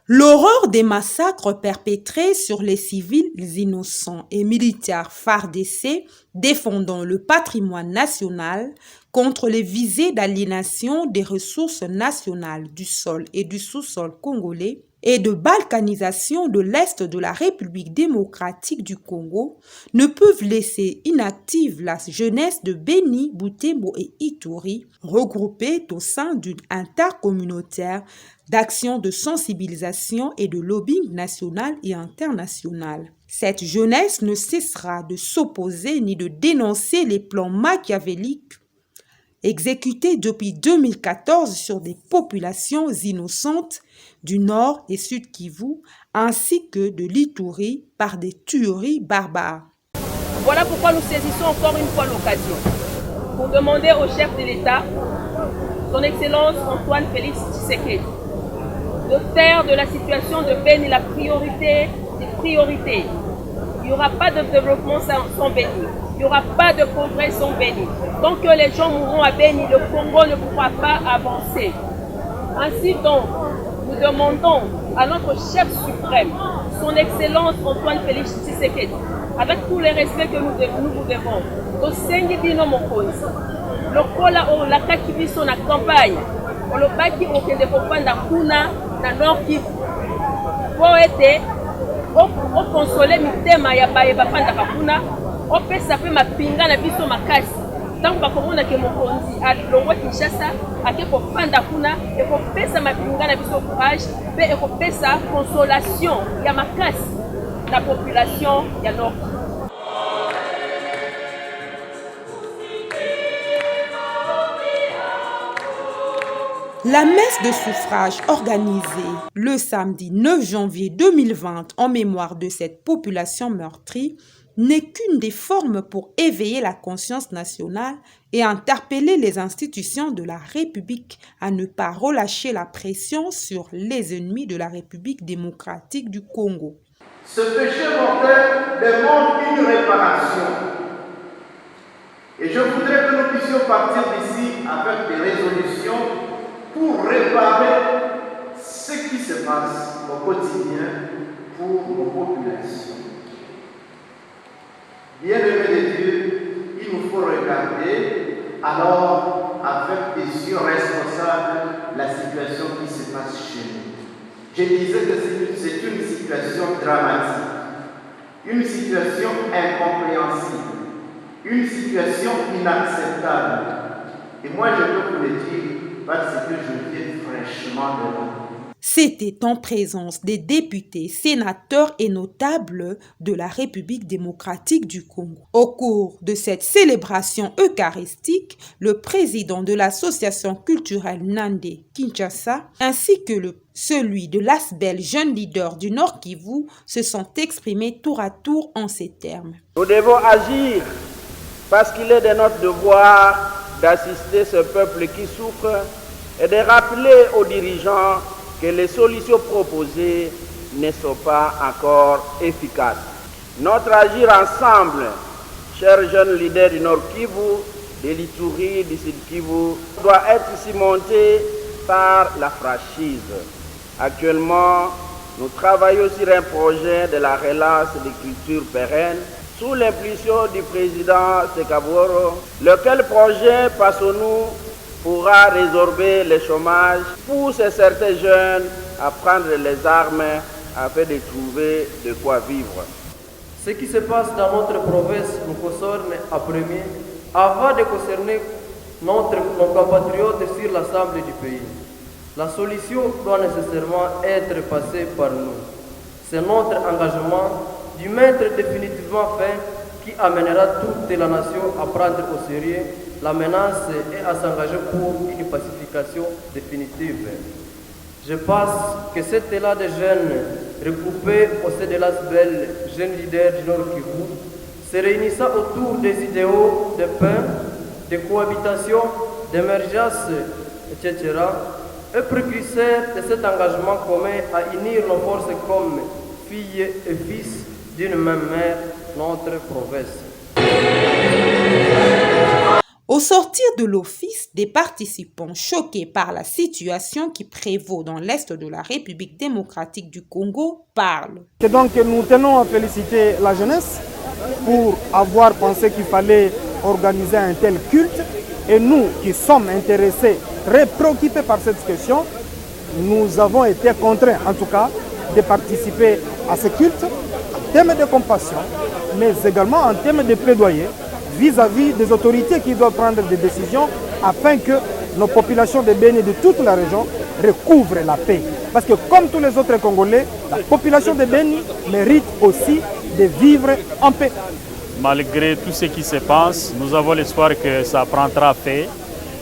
L'horreur des massacres perpétrés sur les civils innocents et militaires FARDC défendant le patrimoine national contre les visées d'aliénation des ressources nationales du sol et du sous-sol congolais et de balkanisation de l'Est de la République démocratique du Congo ne peuvent laisser inactive la jeunesse de Beni, Butembo et Ituri, regroupée au sein d'une intercommunautaire d'actions de sensibilisation et de lobbying national et international. Cette jeunesse ne cessera de s'opposer ni de dénoncer les plans machiavéliques exécutés depuis 2014 sur des populations innocentes du Nord et Sud Kivu, ainsi que de l'Ituri par des tueries barbares. Voilà pourquoi nous saisissons encore une fois l'occasion pour demander au chef de l'État, son Excellence Antoine Félix Tshisekedi, de faire de la situation de Beni la priorité des priorités. Il n'y aura pas de développement sans Beni. Il n'y aura pas de progrès sans Beni. Tant que les gens mourront à Beni, le Congo ne pourra pas avancer. Ainsi donc, nous demandons à notre chef suprême, son Excellence Antoine Félix Tshisekedi, avec tous les respects que nous vous devons, tosengi bino mokonzi lokola olakaki biso na campagne olobaki okende kopanda kuna na Nord Kivu po ete okonsole mitema ya baye bafandaka kuna opesa mpe mapinga na biso makasi ntango bakomona ke mokonzi alongwe Kinshasa ake kofanda kuna ekopesa mapinga na biso courage mpe ekopesa consolation ya makasi na population ya Nord Kivu. La messe de suffrage organisée le samedi 9 janvier 2020 en mémoire de cette population meurtrie n'est qu'une des formes pour éveiller la conscience nationale et interpeller les institutions de la République à ne pas relâcher la pression sur les ennemis de la République démocratique du Congo. Ce péché mortel demande une réparation. Et je voudrais que nous puissions partir d'ici avec des résolutions pour réparer ce qui se passe au quotidien pour nos populations. Bien-aimés de Dieu, il nous faut regarder alors avec des yeux responsables la situation qui se passe chez nous. Je disais que c'est une situation dramatique, une situation incompréhensible, une situation inacceptable. Et moi je peux vous le dire parce que je viens fraîchement de là. C'était en présence des députés, sénateurs et notables de la République démocratique du Congo. Au cours de cette célébration eucharistique, le président de l'association culturelle Nandé Kinshasa ainsi que celui de l'ASBEL Jeune Leader du Nord Kivu se sont exprimés tour à tour en ces termes. Nous devons agir parce qu'il est de notre devoir d'assister ce peuple qui souffre et de rappeler aux dirigeants que les solutions proposées ne sont pas encore efficaces. Notre agir ensemble, chers jeunes leaders du Nord Kivu, de l'Ituri, du Sud Kivu, doit être cimenté par la franchise. Actuellement, nous travaillons sur un projet de la relance des cultures pérennes sous l'impulsion du président Sekaboro, lequel projet, passons-nous, pourra résorber le chômage, pousse certains jeunes à prendre les armes afin de trouver de quoi vivre. Ce qui se passe dans notre province nous concerne à premier, avant de concerner nos compatriotes sur l'ensemble du pays. La solution doit nécessairement être passée par nous. C'est notre engagement d'y mettre définitivement fin qui amènera toute la nation à prendre au sérieux la menace et à s'engager pour une pacification définitive. Je pense que cet élan de jeunes regroupés au sein de l'ASBEL, jeunes leaders du Nord Kivu, se réunissant autour des idéaux de paix, de cohabitation, d'émergence, etc., est précurseur de cet engagement commun à unir nos forces comme filles et fils d'une même mère, notre province. Au sortir de l'office, des participants choqués par la situation qui prévaut dans l'Est de la République démocratique du Congo parlent. Et donc nous tenons à féliciter la jeunesse pour avoir pensé qu'il fallait organiser un tel culte. Et nous qui sommes intéressés, très préoccupés par cette question, nous avons été contraints en tout cas de participer à ce culte en termes de compassion, mais également en termes de plaidoyer vis-à-vis des autorités qui doivent prendre des décisions afin que nos populations de Béni et de toute la région recouvrent la paix. Parce que comme tous les autres Congolais, la population de Béni mérite aussi de vivre en paix. Malgré tout ce qui se passe, nous avons l'espoir que ça prendra fin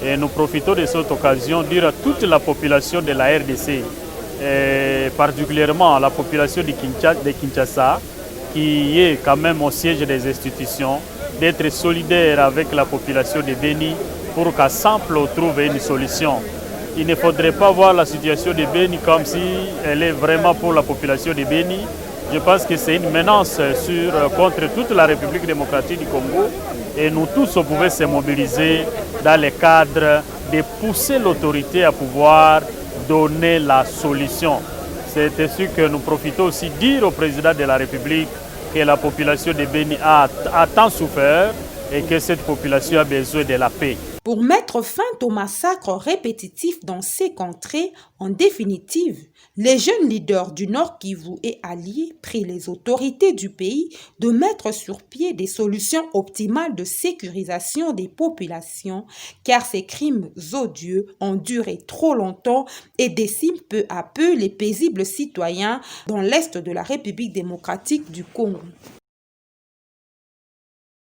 et nous profitons de cette occasion de dire à toute la population de la RDC, et particulièrement à la population de Kinshasa, qui est quand même au siège des institutions, d'être solidaire avec la population de Béni pour qu'ensemble on trouve une solution. Il ne faudrait pas voir la situation de Béni comme si elle est vraiment pour la population de Béni. Je pense que c'est une menace contre toute la République démocratique du Congo et nous tous on pouvait se mobiliser dans le cadre de pousser l'autorité à pouvoir donner la solution. C'est ainsi que nous profitons aussi de dire au président de la République que la population de Béni a tant souffert et que cette population a besoin de la paix. Pour mettre fin au massacre répétitif dans ces contrées, en définitive, les jeunes leaders du Nord Kivu et alliés prient les autorités du pays de mettre sur pied des solutions optimales de sécurisation des populations, car ces crimes odieux ont duré trop longtemps et déciment peu à peu les paisibles citoyens dans l'Est de la République démocratique du Congo.